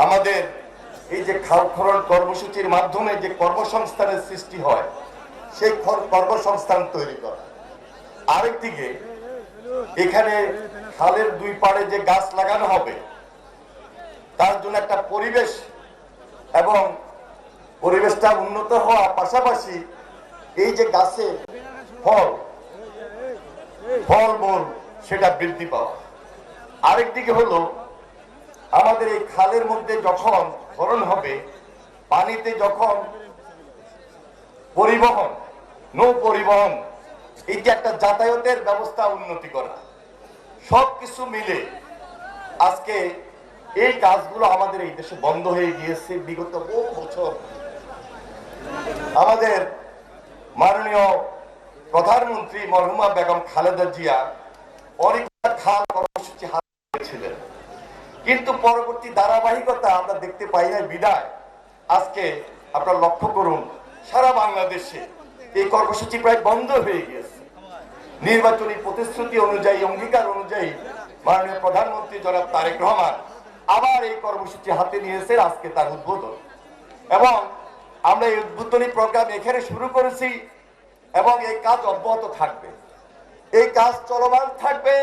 আমাদের এই যে খাল খনন কর্মসূচির মাধ্যমে যে কর্মসংস্থানের সৃষ্টি হয় সেই কর্মসংস্থান তৈরি করা। আরেকদিকে এখানে খালের দুই পাড়ে যে গাছ লাগানো হবে তার জন্য একটা পরিবেশ এবং পরিবেশটা উন্নত হওয়ার পাশাপাশি এই যে গাছে ফলমূল সেটা বৃদ্ধি পাওয়া। আরেকদিকে হলো আমাদের এই খালের মধ্যে যখন খনন হবে পানিতে যখন পরিবহন নৌ পরিবহন এই যে একটা যাতায়াতের ব্যবস্থা উন্নতি করা, সবকিছু মিলে আজকে এই কাজগুলো আমাদের এই দেশে বন্ধ হয়ে গিয়েছে বিগত বহু বছর। আমাদের মাননীয় প্রধানমন্ত্রী মরহুমা বেগম খালেদা জিয়া অনেক খাল কর্মসূচি হাতে নিয়েছিলেন, কিন্তু পরবর্তী ধারাবাহিকতা আমরা দেখতে পাই না বিদায় আজকে আপনারা লক্ষ্য করুন সারা বাংলাদেশে এই কর্মসূচি প্রায় বন্ধ হয়ে গিয়েছে। নির্বাচনী প্রতিশ্রুতি অনুযায়ী অঙ্গীকার অনুযায়ী মাননীয় প্রধানমন্ত্রী জনাব তারেক রহমান আবার এই কর্মসূচি হাতে নিয়েছে, আজকে তার উদ্বোধন। এবং আমরা এই উদ্বোধনী প্রোগ্রাম এখানে শুরু করেছি এবং এই কাজ অব্যাহত থাকবে, এই কাজ চলমান থাকবে।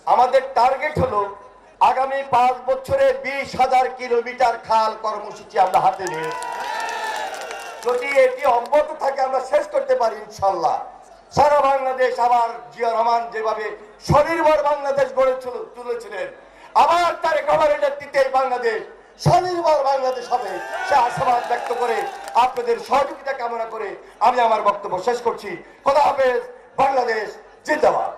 আমাদের টার্গেট হলো আগামী 5 বছরে 20,000 কিলোমিটার খাল কর্মসূচি আমরা হাতে নিয়েছি। যদি এটি অব্যাহত থাকে আমরা শেষ করতে পারি ইনশাল্লাহ সারা বাংলাদেশ আবার জিয়া রহমান যেভাবে স্বনির্ভর বাংলাদেশ গড়ে তুলেছিলেন, আবার তারেক রহমানের নেতৃত্বে বাংলাদেশ স্বনির্ভর বাংলাদেশ হবে সে আশাবাদ ব্যক্ত করে আপনাদের সহযোগিতা কামনা করে আমি আমার বক্তব্য শেষ করছি। খোদা হাফেজ। বাংলাদেশ জিন্দাবাদ।